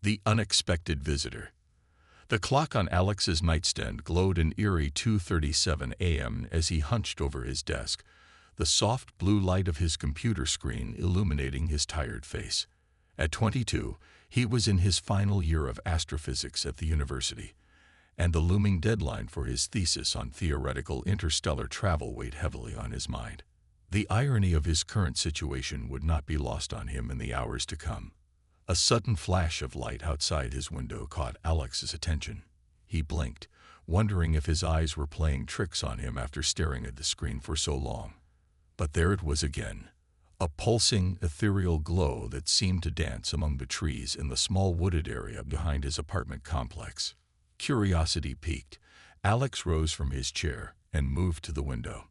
The unexpected visitor. The clock on Alex's nightstand glowed an eerie 2:37 a.m. as he hunched over his desk, the soft blue light of his computer screen illuminating his tired face. At 22, he was in his final year of astrophysics at the university, and the looming deadline for his thesis on theoretical interstellar travel weighed heavily on his mind. The irony of his current situation would not be lost on him in the hours to come. A sudden flash of light outside his window caught Alex's attention. He blinked, wondering if his eyes were playing tricks on him after staring at the screen for so long. But there it was again, a pulsing, ethereal glow that seemed to dance among the trees in the small wooded area behind his apartment complex. Curiosity piqued, Alex rose from his chair and moved to the window.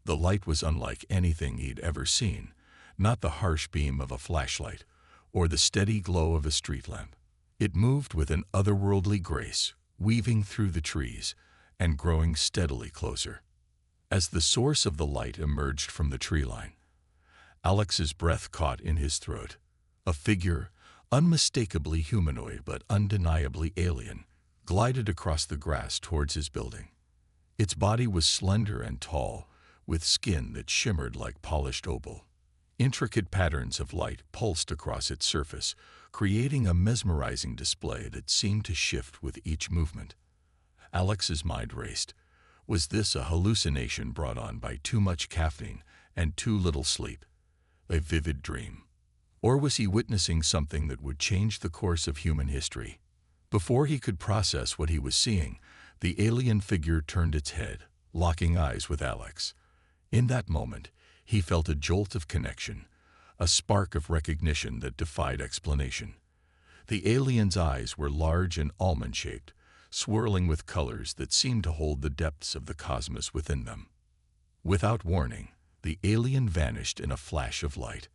The light was unlike anything he'd ever seen, not the harsh beam of a flashlight or the steady glow of a street lamp. It moved with an otherworldly grace, weaving through the trees and growing steadily closer. As the source of the light emerged from the tree line, Alex's breath caught in his throat. A figure, unmistakably humanoid but undeniably alien, glided across the grass towards his building. Its body was slender and tall, with skin that shimmered like polished opal. Intricate patterns of light pulsed across its surface, creating a mesmerizing display that seemed to shift with each movement. Alex's mind raced. Was this a hallucination brought on by too much caffeine and too little sleep? A vivid dream? Or was he witnessing something that would change the course of human history? Before he could process what he was seeing, the alien figure turned its head, locking eyes with Alex. In that moment, he felt a jolt of connection, a spark of recognition that defied explanation. The alien's eyes were large and almond-shaped, swirling with colors that seemed to hold the depths of the cosmos within them. Without warning, the alien vanished in a flash of light.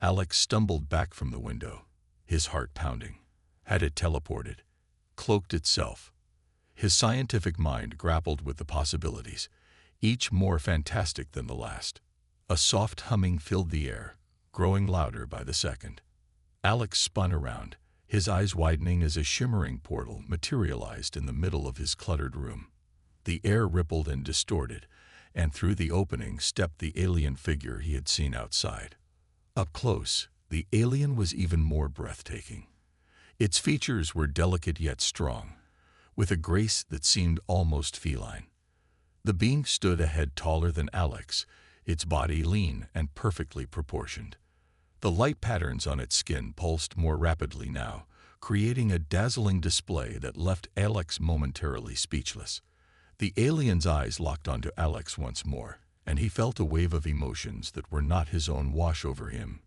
Alex stumbled back from the window, his heart pounding. Had it teleported, cloaked itself? His scientific mind grappled with the possibilities, each more fantastic than the last. A soft humming filled the air, growing louder by the second. Alex spun around, his eyes widening as a shimmering portal materialized in the middle of his cluttered room. The air rippled and distorted, and through the opening stepped the alien figure he had seen outside. Up close, the alien was even more breathtaking. Its features were delicate yet strong, with a grace that seemed almost feline. The being stood a head taller than Alex, its body lean and perfectly proportioned. The light patterns on its skin pulsed more rapidly now, creating a dazzling display that left Alex momentarily speechless. The alien's eyes locked onto Alex once more, and he felt a wave of emotions that were not his own wash over him.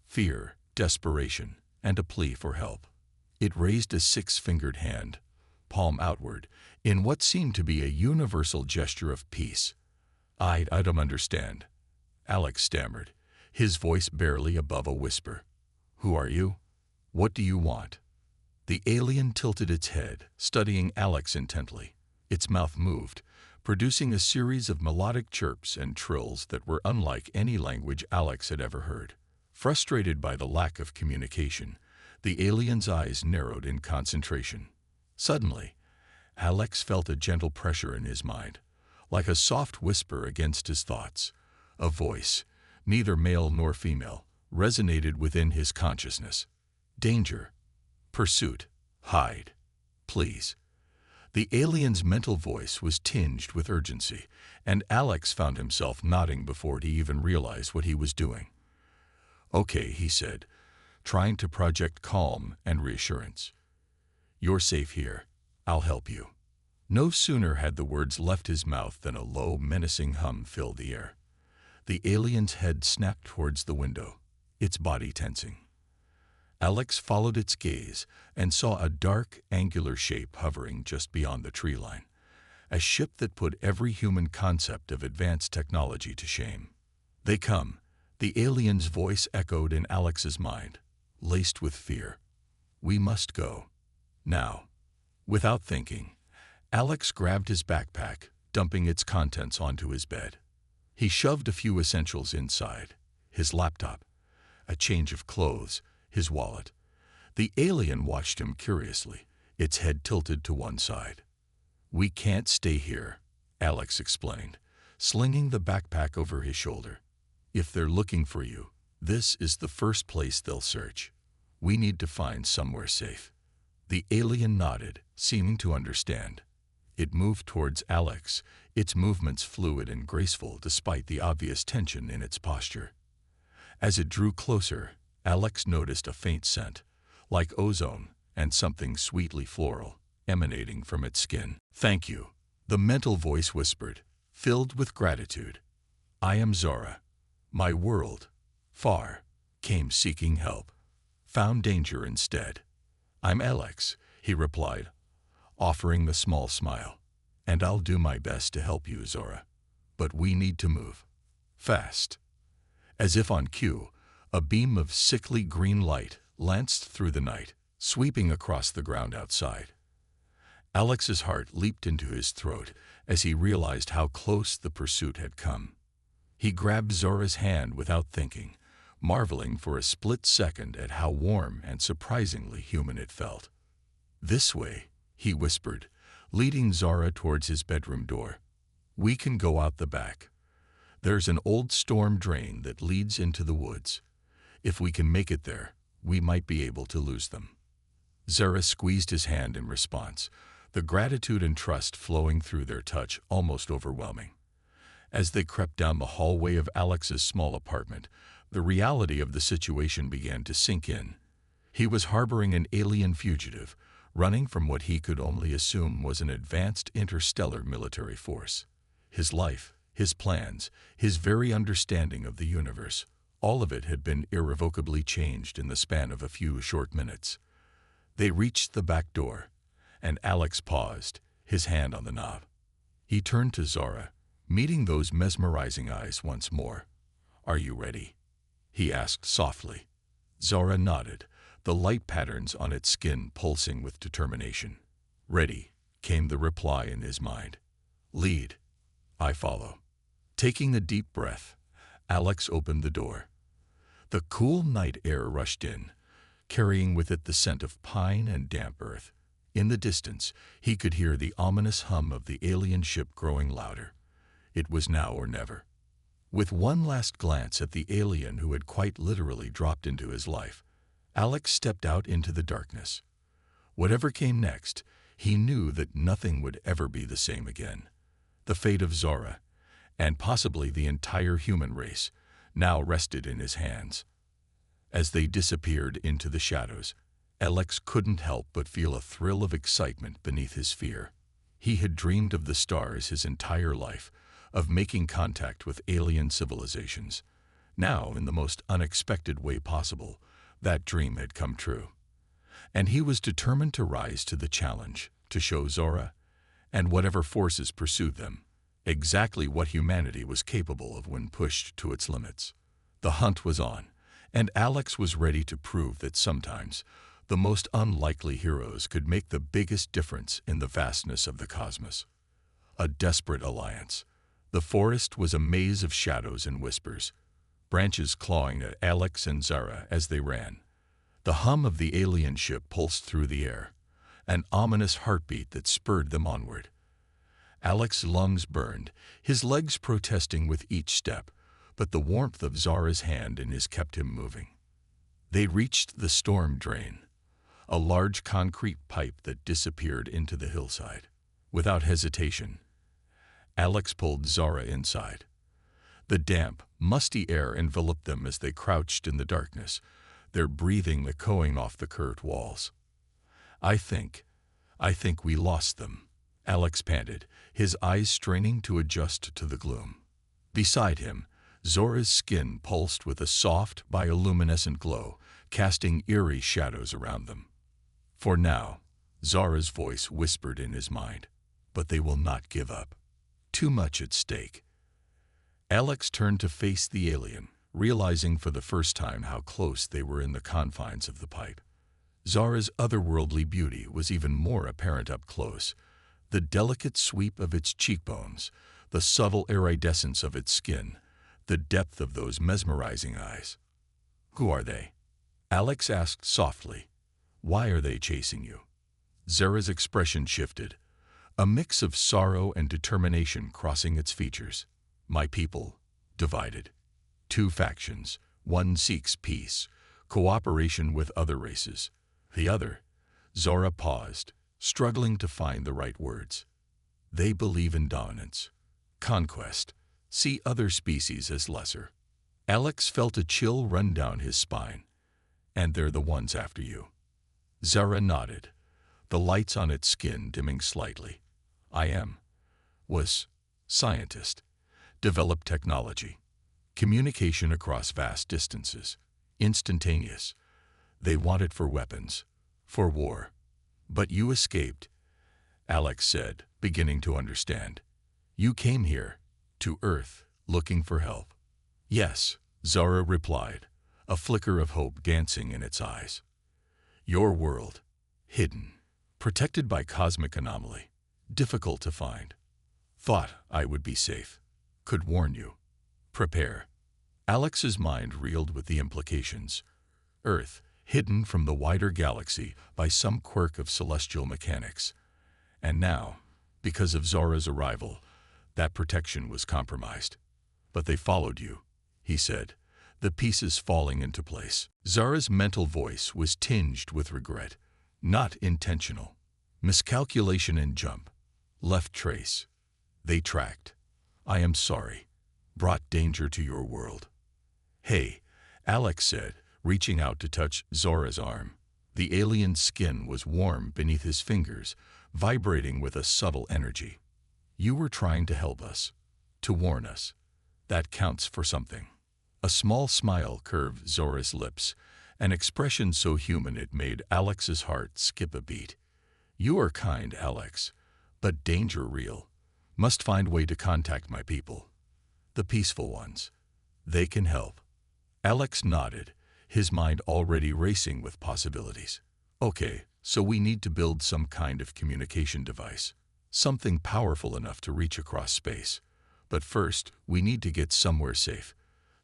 Fear, desperation, and a plea for help. It raised a six-fingered hand, palm outward, in what seemed to be a universal gesture of peace. I don't understand," Alex stammered, his voice barely above a whisper. "Who are you? What do you want?" The alien tilted its head, studying Alex intently. Its mouth moved, producing a series of melodic chirps and trills that were unlike any language Alex had ever heard. Frustrated by the lack of communication, the alien's eyes narrowed in concentration. Suddenly, Alex felt a gentle pressure in his mind, like a soft whisper against his thoughts. A voice, neither male nor female, resonated within his consciousness. Danger. Pursuit. Hide. Please. The alien's mental voice was tinged with urgency, and Alex found himself nodding before he even realized what he was doing. "Okay," he said, trying to project calm and reassurance. "You're safe here. I'll help you." No sooner had the words left his mouth than a low, menacing hum filled the air. The alien's head snapped towards the window, its body tensing. Alex followed its gaze and saw a dark, angular shape hovering just beyond the tree line, a ship that put every human concept of advanced technology to shame. "They come," the alien's voice echoed in Alex's mind, laced with fear. "We must go. Now." Without thinking, Alex grabbed his backpack, dumping its contents onto his bed. He shoved a few essentials inside, his laptop, a change of clothes, his wallet. The alien watched him curiously, its head tilted to one side. "We can't stay here," Alex explained, slinging the backpack over his shoulder. "If they're looking for you, this is the first place they'll search. We need to find somewhere safe." The alien nodded, seeming to understand. It moved towards Alex, its movements fluid and graceful despite the obvious tension in its posture. As it drew closer, Alex noticed a faint scent, like ozone and something sweetly floral, emanating from its skin. "Thank you," the mental voice whispered, filled with gratitude. "I am Zora. My world, far, came seeking help, found danger instead." "I'm Alex," he replied, offering a small smile. "And I'll do my best to help you, Zora. But we need to move. Fast." As if on cue, a beam of sickly green light lanced through the night, sweeping across the ground outside. Alex's heart leaped into his throat as he realized how close the pursuit had come. He grabbed Zora's hand without thinking, marveling for a split second at how warm and surprisingly human it felt. "This way," he whispered, leading Zora towards his bedroom door. "We can go out the back. There's an old storm drain that leads into the woods. If we can make it there, we might be able to lose them." Zora squeezed his hand in response, the gratitude and trust flowing through their touch almost overwhelming. As they crept down the hallway of Alex's small apartment, the reality of the situation began to sink in. He was harboring an alien fugitive, running from what he could only assume was an advanced interstellar military force. His life, his plans, his very understanding of the universe, all of it had been irrevocably changed in the span of a few short minutes. They reached the back door, and Alex paused, his hand on the knob. He turned to Zora, meeting those mesmerizing eyes once more. "Are you ready?" he asked softly. Zora nodded, the light patterns on its skin pulsing with determination. "Ready," came the reply in his mind. "Lead. I follow." Taking a deep breath, Alex opened the door. The cool night air rushed in, carrying with it the scent of pine and damp earth. In the distance, he could hear the ominous hum of the alien ship growing louder. It was now or never. With one last glance at the alien who had quite literally dropped into his life, Alex stepped out into the darkness. Whatever came next, he knew that nothing would ever be the same again. The fate of Zora, and possibly the entire human race, now rested in his hands. As they disappeared into the shadows, Alex couldn't help but feel a thrill of excitement beneath his fear. He had dreamed of the stars his entire life, of making contact with alien civilizations. Now, in the most unexpected way possible, that dream had come true. And he was determined to rise to the challenge, to show Zora, and whatever forces pursued them, exactly what humanity was capable of when pushed to its limits. The hunt was on, and Alex was ready to prove that sometimes the most unlikely heroes could make the biggest difference in the vastness of the cosmos. A desperate alliance. The forest was a maze of shadows and whispers, branches clawing at Alex and Zora as they ran. The hum of the alien ship pulsed through the air, an ominous heartbeat that spurred them onward. Alex's lungs burned, his legs protesting with each step, but the warmth of Zora's hand in his kept him moving. They reached the storm drain, a large concrete pipe that disappeared into the hillside. Without hesitation, Alex pulled Zora inside. The damp, musty air enveloped them as they crouched in the darkness, their breathing echoing off the curved walls. I think we lost them," Alex panted, his eyes straining to adjust to the gloom. Beside him, Zora's skin pulsed with a soft, bioluminescent glow, casting eerie shadows around them. "For now," Zora's voice whispered in his mind, "but they will not give up. Too much at stake." Alex turned to face the alien, realizing for the first time how close they were in the confines of the pipe. Zora's otherworldly beauty was even more apparent up close. The delicate sweep of its cheekbones, the subtle iridescence of its skin, the depth of those mesmerizing eyes. "Who are they?" Alex asked softly, Why are they chasing you? Zara's expression shifted, a mix of sorrow and determination crossing its features. My people, divided. Two factions. One seeks peace, cooperation with other races. The other, Zara paused, struggling to find the right words. They believe in dominance, conquest, see other species as lesser. Alex felt a chill run down his spine. And they're the ones after you. Zara nodded, the lights on its skin dimming slightly. Was scientist, developed technology, communication across vast distances, instantaneous. They want it for weapons, for war. But you escaped, Alex said, beginning to understand. You came here, to Earth, looking for help. Yes, Zara replied, a flicker of hope dancing in its eyes. Your world, hidden, protected by cosmic anomaly, difficult to find. Thought I would be safe, could warn you. Prepare. Alex's mind reeled with the implications. Earth, hidden from the wider galaxy by some quirk of celestial mechanics. And now, because of Zara's arrival, that protection was compromised. But they followed you, he said, the pieces falling into place. Zara's mental voice was tinged with regret. Not intentional. Miscalculation and jump. Left trace. They tracked. I am sorry. Brought danger to your world. Hey, Alex said, reaching out to touch Zara's arm. The alien's skin was warm beneath his fingers, vibrating with a subtle energy. You were trying to help us, to warn us. That counts for something. A small smile curved Zara's lips, an expression so human it made Alex's heart skip a beat. You are kind, Alex, but danger real. Must find way to contact my people. The peaceful ones. They can help. Alex nodded, his mind already racing with possibilities. Okay, so we need to build some kind of communication device. Something powerful enough to reach across space. But first, we need to get somewhere safe.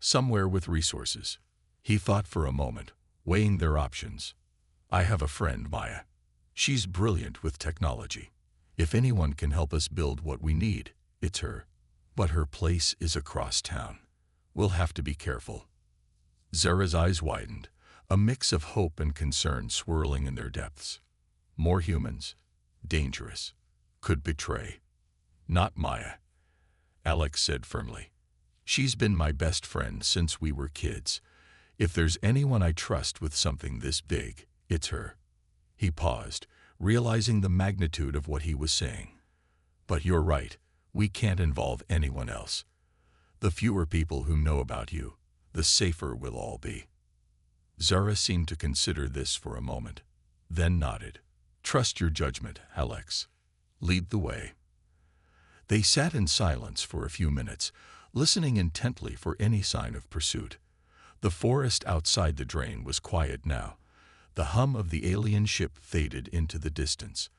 Somewhere with resources. He thought for a moment, weighing their options. I have a friend, Maya. She's brilliant with technology. If anyone can help us build what we need, it's her. But her place is across town. We'll have to be careful. Zara's eyes widened, a mix of hope and concern swirling in their depths. More humans. Dangerous. Could betray. Not Maya, Alex said firmly. She's been my best friend since we were kids. If there's anyone I trust with something this big, it's her. He paused, realizing the magnitude of what he was saying. But you're right, we can't involve anyone else. The fewer people who know about you, the safer we'll all be. Zara seemed to consider this for a moment, then nodded. Trust your judgment, Alex. Lead the way. They sat in silence for a few minutes, listening intently for any sign of pursuit. The forest outside the drain was quiet now. The hum of the alien ship faded into the distance.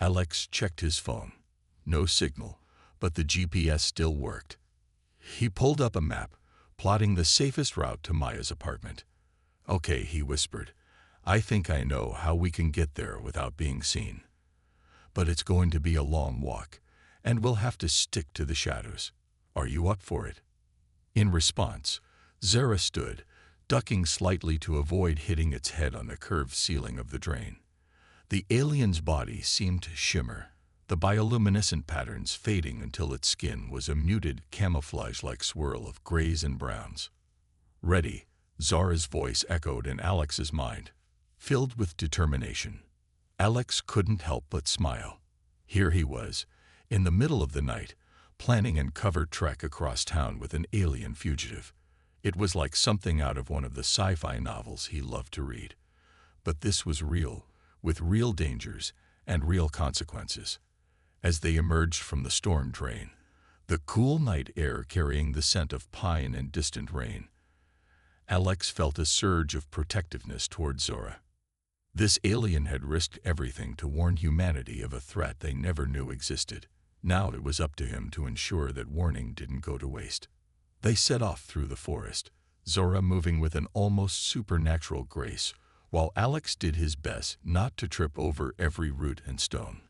Alex checked his phone. No signal, but the GPS still worked. He pulled up a map, plotting the safest route to Maya's apartment. Okay, he whispered. I think I know how we can get there without being seen. But it's going to be a long walk, and we'll have to stick to the shadows. Are you up for it? In response, Zara stood, ducking slightly to avoid hitting its head on the curved ceiling of the drain. The alien's body seemed to shimmer, the bioluminescent patterns fading until its skin was a muted camouflage-like swirl of grays and browns. Ready, Zara's voice echoed in Alex's mind, filled with determination. Alex couldn't help but smile. Here he was, in the middle of the night, planning an covert trek across town with an alien fugitive. It was like something out of one of the sci-fi novels he loved to read. But this was real, with real dangers and real consequences. As they emerged from the storm drain, the cool night air carrying the scent of pine and distant rain, Alex felt a surge of protectiveness toward Zara. This alien had risked everything to warn humanity of a threat they never knew existed. Now it was up to him to ensure that warning didn't go to waste. They set off through the forest, Zara moving with an almost supernatural grace, while Alex did his best not to trip over every root and stone.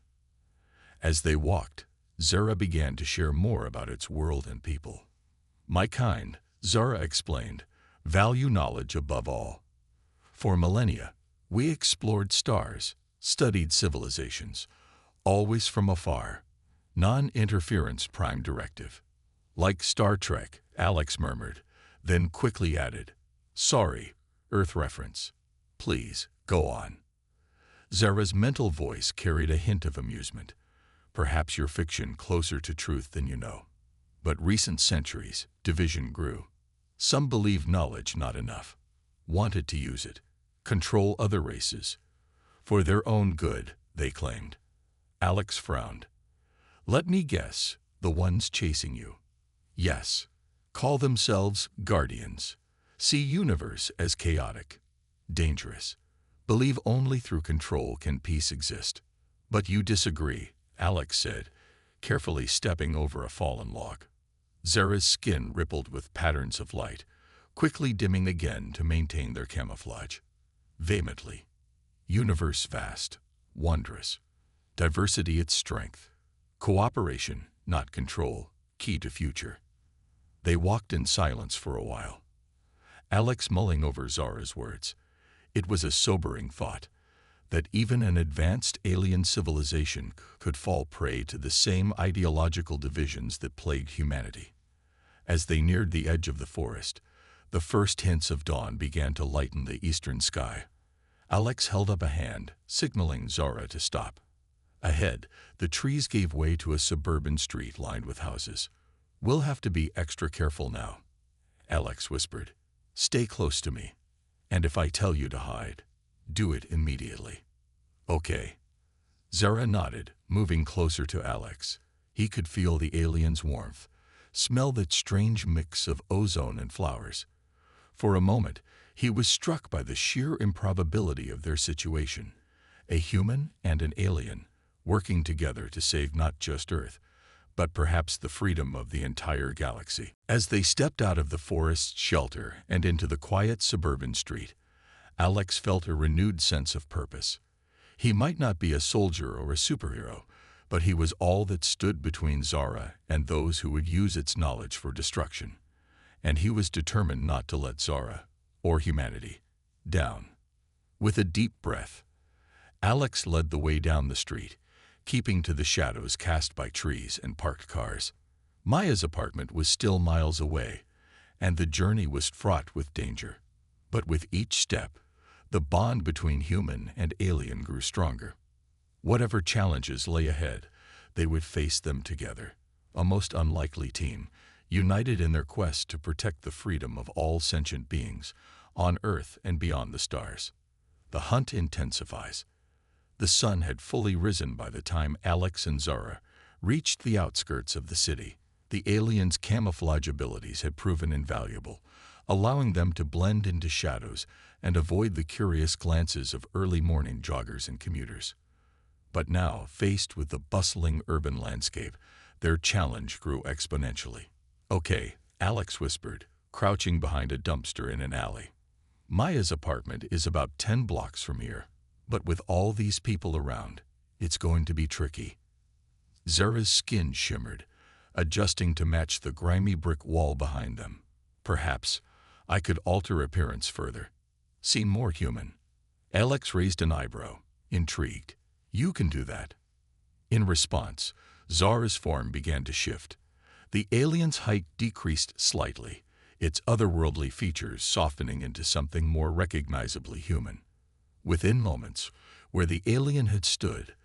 As they walked, Zara began to share more about its world and people. "My kind," Zara explained, "value knowledge above all. For millennia, we explored stars, studied civilizations, always from afar, non-interference prime directive." "Like Star Trek," Alex murmured, then quickly added, "Sorry, Earth reference. Please, go on." Zara's mental voice carried a hint of amusement. "Perhaps your fiction closer to truth than you know. But recent centuries, division grew. Some believed knowledge not enough, wanted to use it, control other races. For their own good, they claimed." Alex frowned. "Let me guess, the ones chasing you." "Yes. Call themselves guardians. See universe as chaotic, dangerous. Believe only through control can peace exist." "But you disagree," Alex said, carefully stepping over a fallen log. Zara's skin rippled with patterns of light, quickly dimming again to maintain their camouflage. Vehemently. "Universe vast, wondrous. Diversity its strength. Cooperation, not control, key to future." They walked in silence for a while, Alex mulling over Zara's words. It was a sobering thought, that even an advanced alien civilization could fall prey to the same ideological divisions that plagued humanity. As they neared the edge of the forest, the first hints of dawn began to lighten the eastern sky. Alex held up a hand, signaling Zara to stop. Ahead, the trees gave way to a suburban street lined with houses. "We'll have to be extra careful now," Alex whispered. "Stay close to me. And if I tell you to hide, do it immediately." "Okay." Zara nodded, moving closer to Alex. He could feel the alien's warmth, smell that strange mix of ozone and flowers. For a moment, he was struck by the sheer improbability of their situation. A human and an alien, working together to save not just Earth, but perhaps the freedom of the entire galaxy. As they stepped out of the forest's shelter and into the quiet suburban street, Alex felt a renewed sense of purpose. He might not be a soldier or a superhero, but he was all that stood between Zara and those who would use its knowledge for destruction. And he was determined not to let Zara, or humanity, down. With a deep breath, Alex led the way down the street, keeping to the shadows cast by trees and parked cars. Maya's apartment was still miles away, and the journey was fraught with danger. But with each step, the bond between human and alien grew stronger. Whatever challenges lay ahead, they would face them together, a most unlikely team, united in their quest to protect the freedom of all sentient beings, on Earth and beyond the stars. The hunt intensifies. The sun had fully risen by the time Alex and Zara reached the outskirts of the city. The aliens' camouflage abilities had proven invaluable, allowing them to blend into shadows and avoid the curious glances of early morning joggers and commuters. But now, faced with the bustling urban landscape, their challenge grew exponentially. "Okay," Alex whispered, crouching behind a dumpster in an alley. "Maya's apartment is about 10 blocks from here. But with all these people around, it's going to be tricky." Zara's skin shimmered, adjusting to match the grimy brick wall behind them. "Perhaps I could alter appearance further. Seem more human." Alex raised an eyebrow, intrigued. "You can do that." In response, Zara's form began to shift. The alien's height decreased slightly, its otherworldly features softening into something more recognizably human. Within moments, where the alien had stood,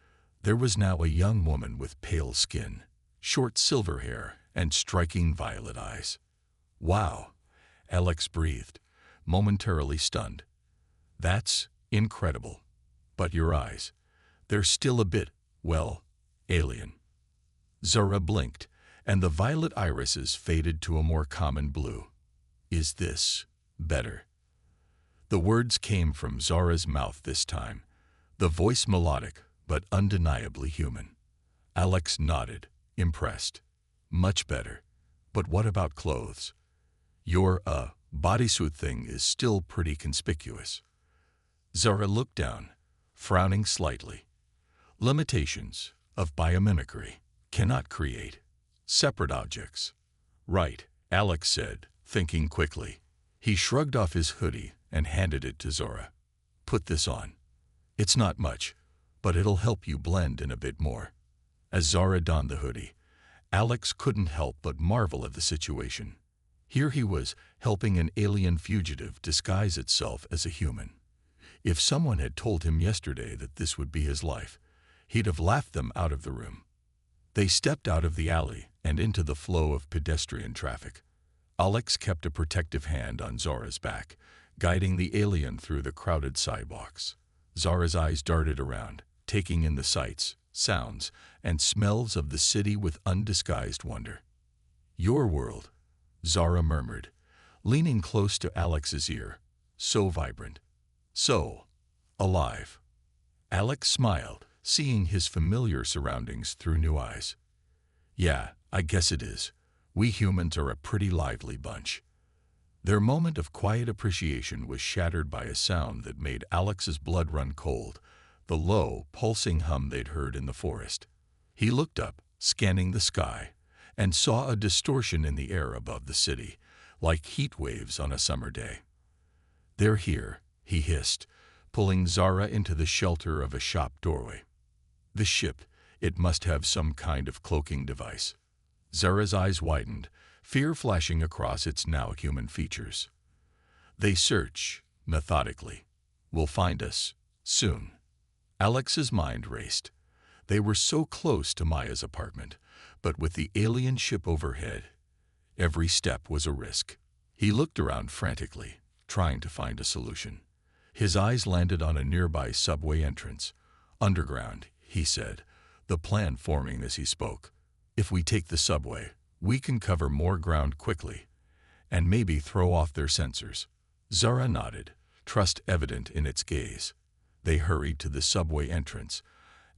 there was now a young woman with pale skin, short silver hair, and striking violet eyes. "Wow," Alex breathed, momentarily stunned. "That's incredible. But your eyes, they're still a bit, well, alien." Zara blinked, and the violet irises faded to a more common blue. "Is this better?" The words came from Zara's mouth this time, the voice melodic but undeniably human. Alex nodded, impressed. "Much better. But what about clothes? Your, bodysuit thing is still pretty conspicuous." Zara looked down, frowning slightly. Limitations of biomimicry. Cannot create separate objects. Right, Alex said, thinking quickly. He shrugged off his hoodie and handed it to Zara. Put this on. It's not much, but it'll help you blend in a bit more. As Zara donned the hoodie, Alex couldn't help but marvel at the situation. Here he was, helping an alien fugitive disguise itself as a human. If someone had told him yesterday that this would be his life, he'd have laughed them out of the room. They stepped out of the alley and into the flow of pedestrian traffic. Alex kept a protective hand on Zara's back, guiding the alien through the crowded sidewalks. Zara's eyes darted around, taking in the sights, sounds, and smells of the city with undisguised wonder. Your world, Zara murmured, leaning close to Alex's ear. So vibrant. So alive. Alex smiled, seeing his familiar surroundings through new eyes. Yeah, I guess it is. We humans are a pretty lively bunch. Their moment of quiet appreciation was shattered by a sound that made Alex's blood run cold, the low, pulsing hum they'd heard in the forest. He looked up, scanning the sky, and saw a distortion in the air above the city, like heat waves on a summer day. They're here, he hissed, pulling Zara into the shelter of a shop doorway. The ship, it must have some kind of cloaking device. Zara's eyes widened, fear flashing across its now human features. They search, methodically. Will find us, soon. Alex's mind raced. They were so close to Maya's apartment, but with the alien ship overhead, every step was a risk. He looked around frantically, trying to find a solution. His eyes landed on a nearby subway entrance. Underground, he said, the plan forming as he spoke. If we take the subway, we can cover more ground quickly, and maybe throw off their sensors. Zara nodded, trust evident in its gaze. They hurried to the subway entrance,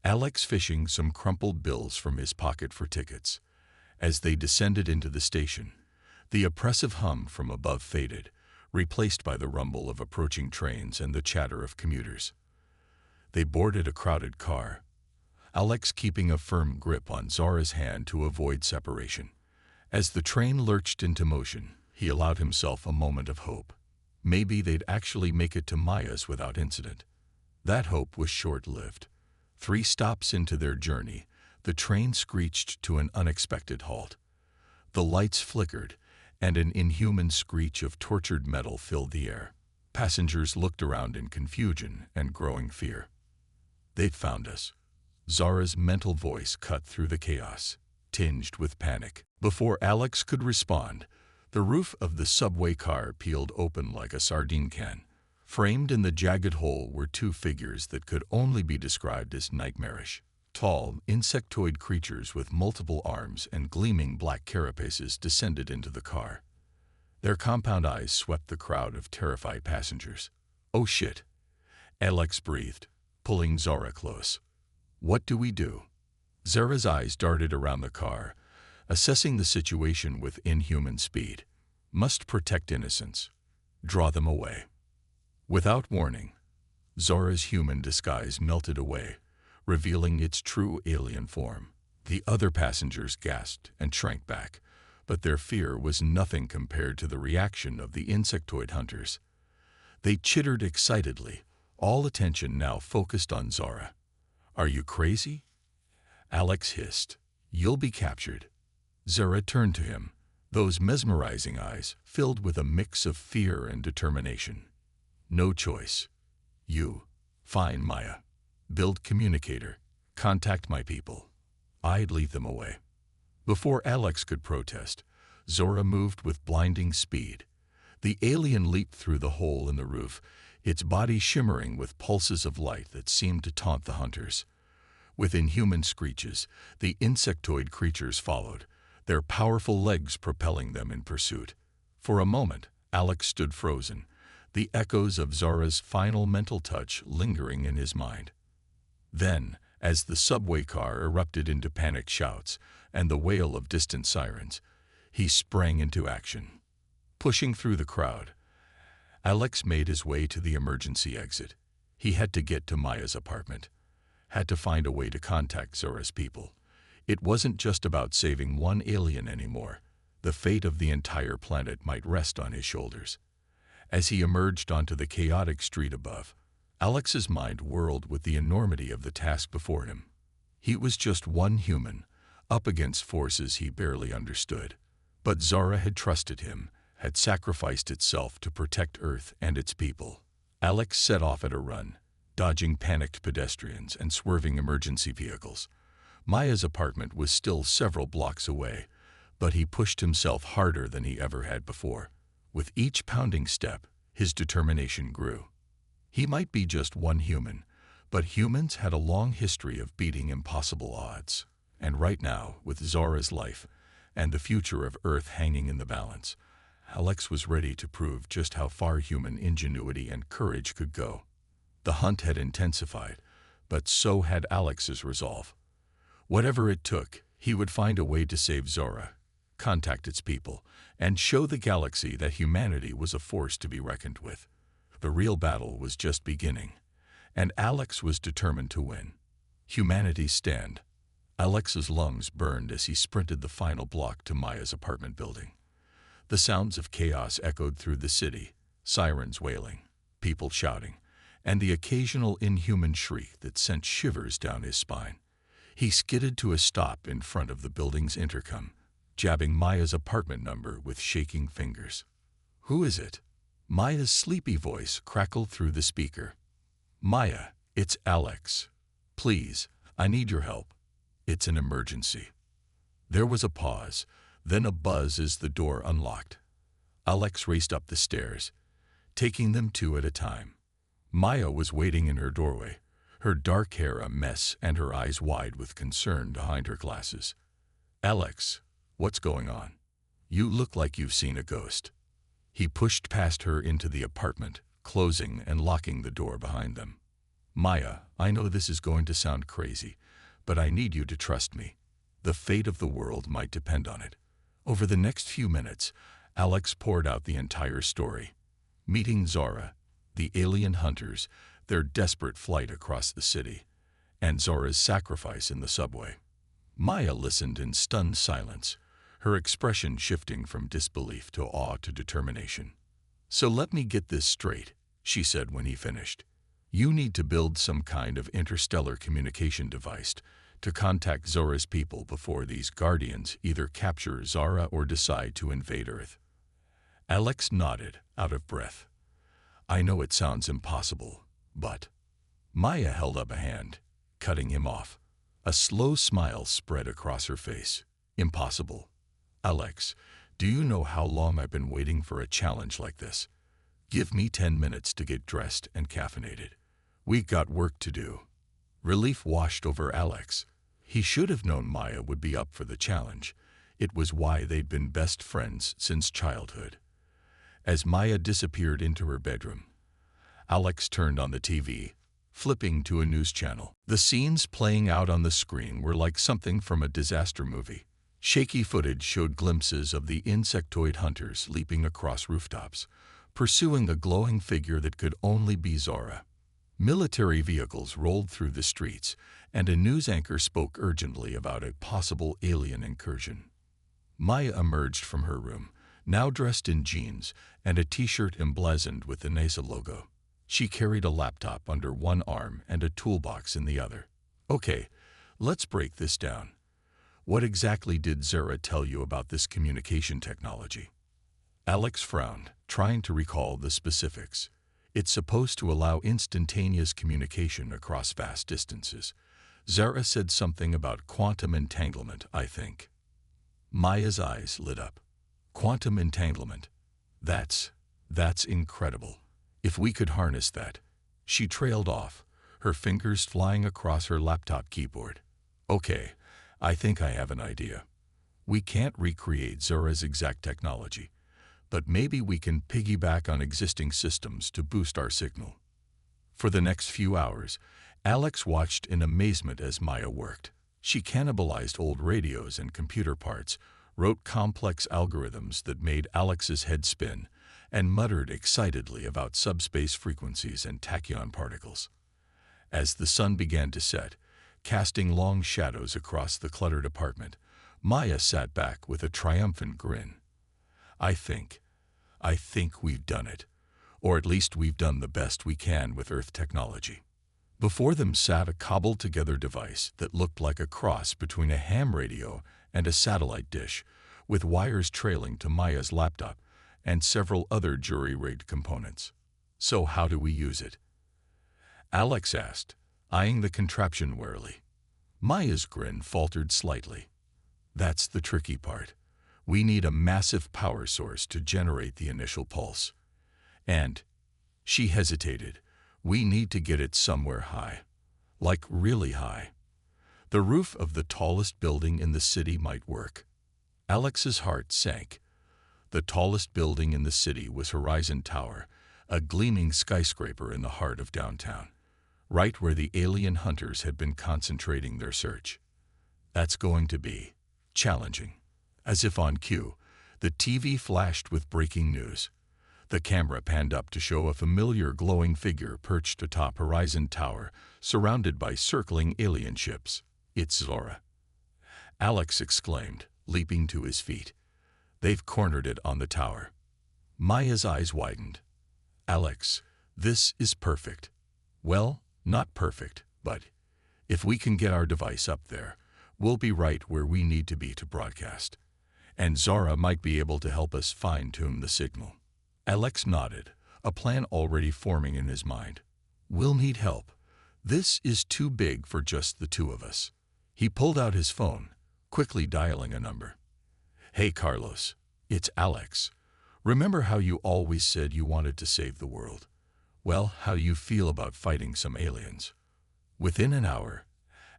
Alex fishing some crumpled bills from his pocket for tickets. As they descended into the station, the oppressive hum from above faded, replaced by the rumble of approaching trains and the chatter of commuters. They boarded a crowded car, Alex keeping a firm grip on Zara's hand to avoid separation. As the train lurched into motion, he allowed himself a moment of hope. Maybe they'd actually make it to Maya's without incident. That hope was short-lived. 3 stops into their journey, the train screeched to an unexpected halt. The lights flickered, and an inhuman screech of tortured metal filled the air. Passengers looked around in confusion and growing fear. They'd found us. Zara's mental voice cut through the chaos, tinged with panic. Before Alex could respond, the roof of the subway car peeled open like a sardine can. Framed in the jagged hole were 2 figures that could only be described as nightmarish. Tall, insectoid creatures with multiple arms and gleaming black carapaces descended into the car. Their compound eyes swept the crowd of terrified passengers. Oh shit, Alex breathed, pulling Zara close. What do we do? Zara's eyes darted around the car, assessing the situation with inhuman speed. Must protect innocents. Draw them away. Without warning, Zara's human disguise melted away, revealing its true alien form. The other passengers gasped and shrank back, but their fear was nothing compared to the reaction of the insectoid hunters. They chittered excitedly, all attention now focused on Zara. Are you crazy? Alex hissed. You'll be captured. Zara turned to him, those mesmerizing eyes filled with a mix of fear and determination. No choice. You. Fine, Maya. Build communicator. Contact my people. I'd lead them away. Before Alex could protest, Zara moved with blinding speed. The alien leaped through the hole in the roof, its body shimmering with pulses of light that seemed to taunt the hunters. With inhuman screeches, the insectoid creatures followed, their powerful legs propelling them in pursuit. For a moment, Alex stood frozen, the echoes of Zara's final mental touch lingering in his mind. Then, as the subway car erupted into panicked shouts and the wail of distant sirens, he sprang into action. Pushing through the crowd, Alex made his way to the emergency exit. He had to get to Maya's apartment, had to find a way to contact Zora's people. It wasn't just about saving one alien anymore. The fate of the entire planet might rest on his shoulders. As he emerged onto the chaotic street above, Alex's mind whirled with the enormity of the task before him. He was just one human, up against forces he barely understood. But Zora had trusted him, had sacrificed itself to protect Earth and its people. Alex set off at a run, dodging panicked pedestrians and swerving emergency vehicles. Maya's apartment was still several blocks away, but he pushed himself harder than he ever had before. With each pounding step, his determination grew. He might be just one human, but humans had a long history of beating impossible odds. And right now, with Zora's life and the future of Earth hanging in the balance, Alex was ready to prove just how far human ingenuity and courage could go. The hunt had intensified, but so had Alex's resolve. Whatever it took, he would find a way to save Zora, contact its people, and show the galaxy that humanity was a force to be reckoned with. The real battle was just beginning, and Alex was determined to win. Humanity's stand. Alex's lungs burned as he sprinted the final block to Maya's apartment building. The sounds of chaos echoed through the city, sirens wailing, people shouting, and the occasional inhuman shriek that sent shivers down his spine. He skidded to a stop in front of the building's intercom, jabbing Maya's apartment number with shaking fingers. "Who is it?" Maya's sleepy voice crackled through the speaker. "Maya, it's Alex. Please, I need your help. It's an emergency." There was a pause, then a buzz as the door unlocked. Alex raced up the stairs, taking them two at a time. Maya was waiting in her doorway, her dark hair a mess and her eyes wide with concern behind her glasses. "Alex, what's going on? You look like you've seen a ghost." He pushed past her into the apartment, closing and locking the door behind them. "Maya, I know this is going to sound crazy, but I need you to trust me. The fate of the world might depend on it." Over the next few minutes, Alex poured out the entire story. Meeting Zora, the alien hunters, their desperate flight across the city, and Zora's sacrifice in the subway. Maya listened in stunned silence, her expression shifting from disbelief to awe to determination. "So let me get this straight," she said when he finished. "You need to build some kind of interstellar communication device to contact Zora's people before these Guardians either capture Zora or decide to invade Earth." Alex nodded, out of breath. "I know it sounds impossible, but—" Maya held up a hand, cutting him off. A slow smile spread across her face. "Impossible? Alex, do you know how long I've been waiting for a challenge like this? Give me 10 minutes to get dressed and caffeinated. We got work to do." Relief washed over Alex. He should have known Maya would be up for the challenge. It was why they'd been best friends since childhood. As Maya disappeared into her bedroom, Alex turned on the TV, flipping to a news channel. The scenes playing out on the screen were like something from a disaster movie. Shaky footage showed glimpses of the insectoid hunters leaping across rooftops, pursuing a glowing figure that could only be Zora. Military vehicles rolled through the streets, and a news anchor spoke urgently about a possible alien incursion. Maya emerged from her room, now dressed in jeans and a t-shirt emblazoned with the NASA logo. She carried a laptop under one arm and a toolbox in the other. "Okay, let's break this down. What exactly did Zora tell you about this communication technology?" Alex frowned, trying to recall the specifics. "It's supposed to allow instantaneous communication across vast distances. Zora said something about quantum entanglement, I think." Maya's eyes lit up. "Quantum entanglement. That's incredible. If we could harness that." She trailed off, her fingers flying across her laptop keyboard. "Okay, I think I have an idea. We can't recreate Zora's exact technology, but maybe we can piggyback on existing systems to boost our signal." For the next few hours, Alex watched in amazement as Maya worked. She cannibalized old radios and computer parts, wrote complex algorithms that made Alex's head spin, and muttered excitedly about subspace frequencies and tachyon particles. As the sun began to set, casting long shadows across the cluttered apartment, Maya sat back with a triumphant grin. I think we've done it. Or at least we've done the best we can with Earth technology. Before them sat a cobbled-together device that looked like a cross between a ham radio and a satellite dish, with wires trailing to Maya's laptop and several other jury-rigged components. So how do we use it? Alex asked, eyeing the contraption warily. Maya's grin faltered slightly. That's the tricky part. We need a massive power source to generate the initial pulse. And, she hesitated, we need to get it somewhere high. Like really high. The roof of the tallest building in the city might work. Alex's heart sank. The tallest building in the city was Horizon Tower, a gleaming skyscraper in the heart of downtown, right where the alien hunters had been concentrating their search. That's going to be challenging. As if on cue, the TV flashed with breaking news. The camera panned up to show a familiar glowing figure perched atop Horizon Tower, surrounded by circling alien ships. It's Zora. Alex exclaimed, leaping to his feet. They've cornered it on the tower. Maya's eyes widened. Alex, this is perfect. Well, not perfect, but if we can get our device up there, we'll be right where we need to be to broadcast. And Zora might be able to help us fine-tune the signal. Alex nodded, a plan already forming in his mind. We'll need help. This is too big for just the two of us. He pulled out his phone, quickly dialing a number. Hey Carlos, it's Alex. Remember how you always said you wanted to save the world? Well, how do you feel about fighting some aliens? Within an hour,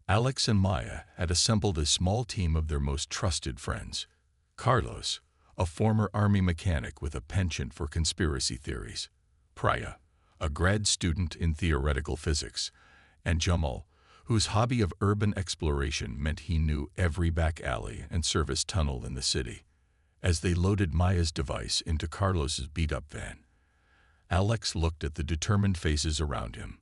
Alex and Maya had assembled a small team of their most trusted friends. Carlos, a former army mechanic with a penchant for conspiracy theories. Priya, a grad student in theoretical physics. And Jamal, whose hobby of urban exploration meant he knew every back alley and service tunnel in the city. As they loaded Maya's device into Carlos's beat-up van, Alex looked at the determined faces around him.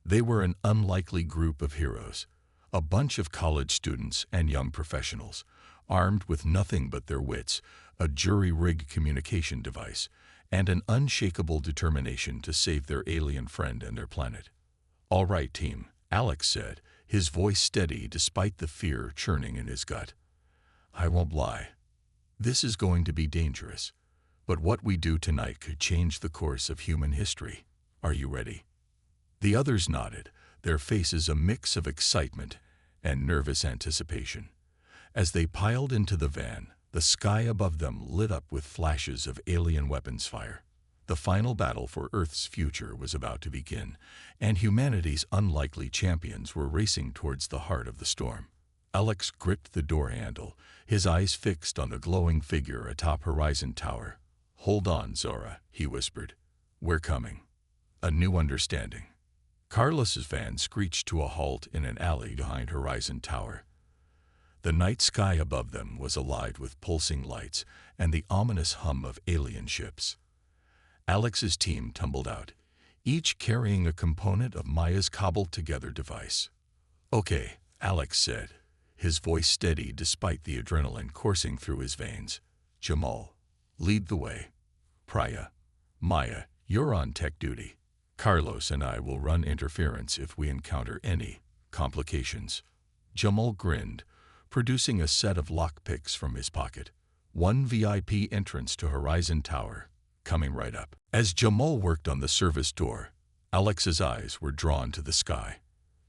They were an unlikely group of heroes, a bunch of college students and young professionals, armed with nothing but their wits, a jury-rigged communication device, and an unshakable determination to save their alien friend and their planet. All right, team, Alex said, his voice steady despite the fear churning in his gut. I won't lie. This is going to be dangerous, but what we do tonight could change the course of human history. Are you ready? The others nodded, their faces a mix of excitement and nervous anticipation. As they piled into the van, the sky above them lit up with flashes of alien weapons fire. The final battle for Earth's future was about to begin, and humanity's unlikely champions were racing towards the heart of the storm. Alex gripped the door handle, his eyes fixed on the glowing figure atop Horizon Tower. Hold on, Zora, he whispered. We're coming. A new understanding. Carlos's van screeched to a halt in an alley behind Horizon Tower. The night sky above them was alive with pulsing lights and the ominous hum of alien ships. Alex's team tumbled out, each carrying a component of Maya's cobbled-together device. Okay, Alex said, his voice steady despite the adrenaline coursing through his veins. Jamal, lead the way. Priya, Maya, you're on tech duty. Carlos and I will run interference if we encounter any complications. Jamal grinned, producing a set of lockpicks from his pocket. One VIP entrance to Horizon Tower, coming right up. As Jamal worked on the service door, Alex's eyes were drawn to the sky.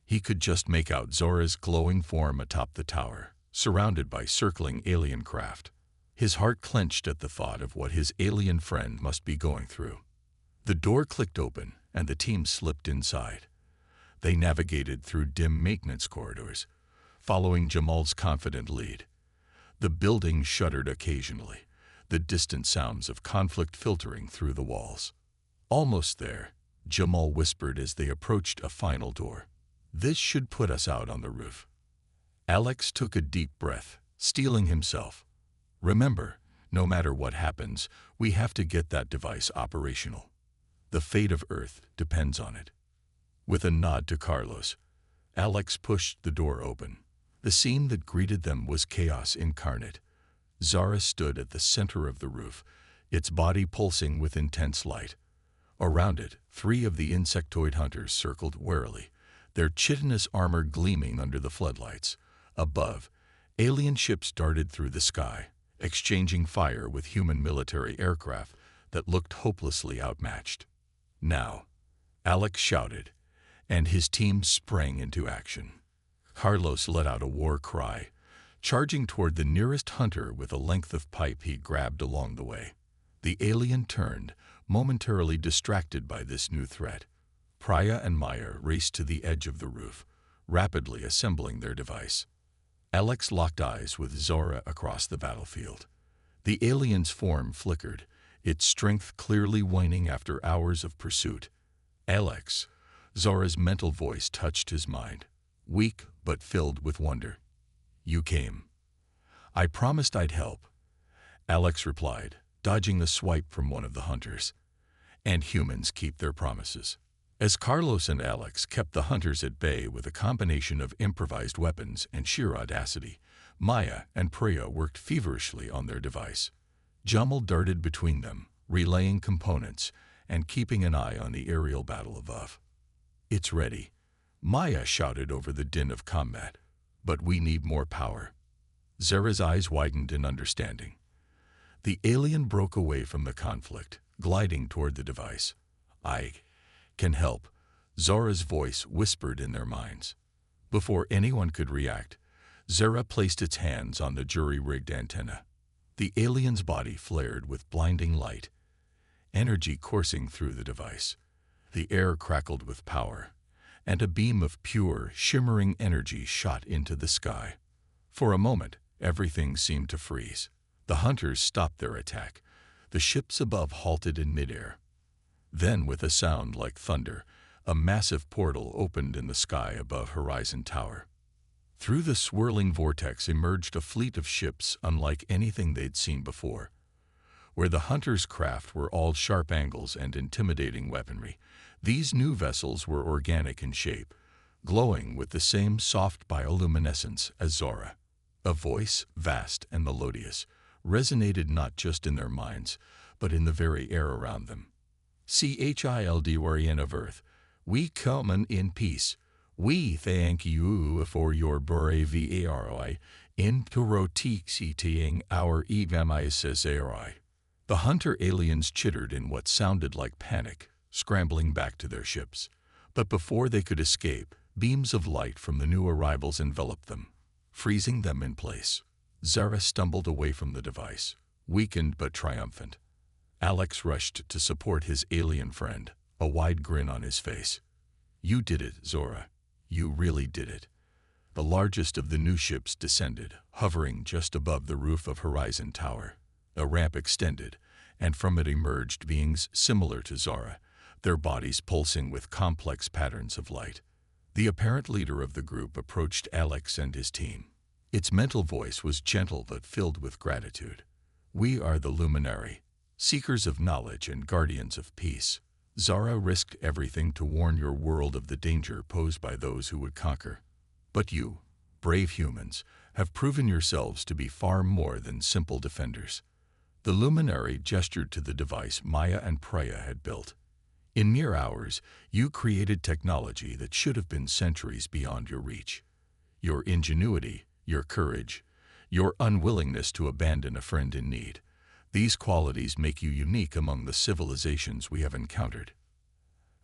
He could just make out Zora's glowing form atop the tower, surrounded by circling alien craft. His heart clenched at the thought of what his alien friend must be going through. The door clicked open, and the team slipped inside. They navigated through dim maintenance corridors, following Jamal's confident lead. The building shuddered occasionally, the distant sounds of conflict filtering through the walls. Almost there, Jamal whispered as they approached a final door. This should put us out on the roof. Alex took a deep breath, steeling himself. Remember, No matter what happens, we have to get that device operational. The fate of Earth depends on it." With a nod to Carlos, Alex pushed the door open. The scene that greeted them was chaos incarnate. Zara stood at the center of the roof, its body pulsing with intense light. Around it, 3 of the insectoid hunters circled warily, their chitinous armor gleaming under the floodlights. Above, alien ships darted through the sky, exchanging fire with human military aircraft that looked hopelessly outmatched. "Now," Alex shouted, and his team sprang into action. Carlos let out a war cry, charging toward the nearest hunter with a length of pipe he grabbed along the way. The alien turned, momentarily distracted by this new threat. Priya and Maya raced to the edge of the roof, rapidly assembling their device. Alex locked eyes with Zora across the battlefield. The alien's form flickered, its strength clearly waning after hours of pursuit. "Alex," Zora's mental voice touched his mind, weak but filled with wonder. "You came." "I promised I'd help," Alex replied, dodging a swipe from one of the hunters. And humans keep their promises. As Carlos and Alex kept the hunters at bay with a combination of improvised weapons and sheer audacity, Maya and Priya worked feverishly on their device. Jamal darted between them, relaying components and keeping an eye on the aerial battle above. "It's ready," Maya shouted over the din of combat. "But we need more power." Zara's eyes widened in understanding. The alien broke away from the conflict, gliding toward the device. "I can help," Zora's voice whispered in their minds. Before anyone could react, Zara placed its hands on the jury-rigged antenna. The alien's body flared with blinding light, energy coursing through the device. The air crackled with power, and a beam of pure, shimmering energy shot into the sky. For a moment, everything seemed to freeze. The hunters stopped their attack. The ships above halted in midair. Then, with a sound like thunder, a massive portal opened in the sky above Horizon Tower. Through the swirling vortex emerged a fleet of ships unlike anything they'd seen before. Where the hunters' craft were all sharp angles and intimidating weaponry, these new vessels were organic in shape, glowing with the same soft bioluminescence as Zora. A voice, vast and melodious, resonated not just in their minds, but in the very air around them. "Child warrior of Earth, we come in peace. We thank you for your bravery in protecting our evacuation." The hunter aliens chittered in what sounded like panic, scrambling back to their ships. But before they could escape, beams of light from the new arrivals enveloped them, freezing them in place. Zara stumbled away from the device, weakened but triumphant. Alex rushed to support his alien friend, a wide grin on his face. "You did it, Zora. You really did it." The largest of the new ships descended, hovering just above the roof of Horizon Tower. A ramp extended, and from it emerged beings similar to Zara, their bodies pulsing with complex patterns of light. The apparent leader of the group approached Alex and his team. Its mental voice was gentle but filled with gratitude. "We are the Luminary, seekers of knowledge and guardians of peace. Zara risked everything to warn your world of the danger posed by those who would conquer. But you, brave humans, have proven yourselves to be far more than simple defenders." The Luminary gestured to the device Maya and Priya had built. "In mere hours, you created technology that should have been centuries beyond your reach. Your ingenuity, your courage, your unwillingness to abandon a friend in need, these qualities make you unique among the civilizations we have encountered."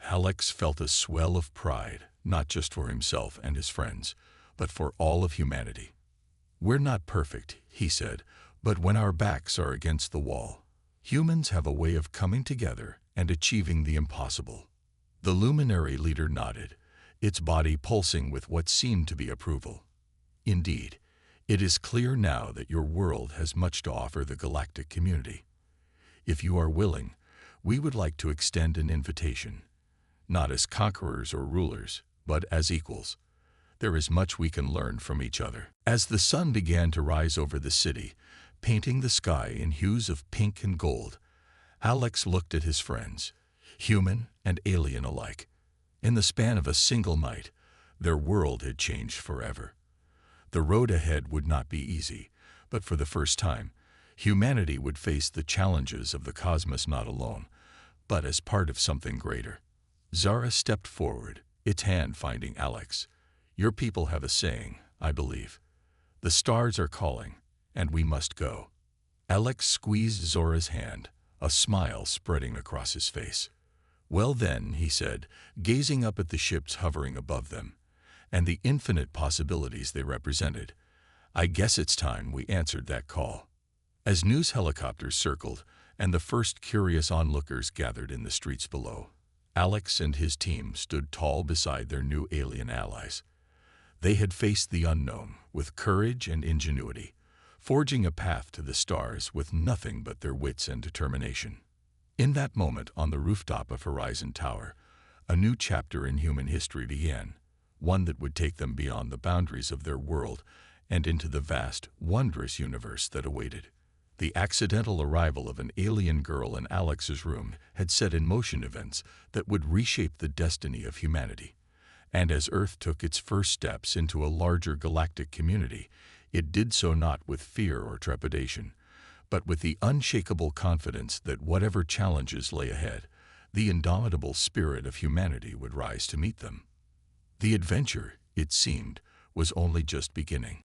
Alex felt a swell of pride, not just for himself and his friends, but for all of humanity. "We're not perfect," he said, "but when our backs are against the wall, humans have a way of coming together and achieving the impossible." The Luminary leader nodded, its body pulsing with what seemed to be approval. "Indeed, it is clear now that your world has much to offer the galactic community. If you are willing, we would like to extend an invitation, not as conquerors or rulers, but as equals. There is much we can learn from each other." As the sun began to rise over the city, painting the sky in hues of pink and gold. Alex looked at his friends, human and alien alike. In the span of a single night, their world had changed forever. The road ahead would not be easy, but for the first time, humanity would face the challenges of the cosmos not alone, but as part of something greater. Zara stepped forward, its hand finding Alex. "Your people have a saying, I believe. The stars are calling, and we must go." Alex squeezed Zora's hand, a smile spreading across his face. "Well then," he said, gazing up at the ships hovering above them, and the infinite possibilities they represented, "I guess it's time we answered that call." As news helicopters circled and the first curious onlookers gathered in the streets below, Alex and his team stood tall beside their new alien allies. They had faced the unknown with courage and ingenuity, forging a path to the stars with nothing but their wits and determination. In that moment on the rooftop of Horizon Tower, a new chapter in human history began, one that would take them beyond the boundaries of their world and into the vast, wondrous universe that awaited. The accidental arrival of an alien girl in Alex's room had set in motion events that would reshape the destiny of humanity. And as Earth took its first steps into a larger galactic community, it did so not with fear or trepidation, but with the unshakable confidence that whatever challenges lay ahead, the indomitable spirit of humanity would rise to meet them. The adventure, it seemed, was only just beginning.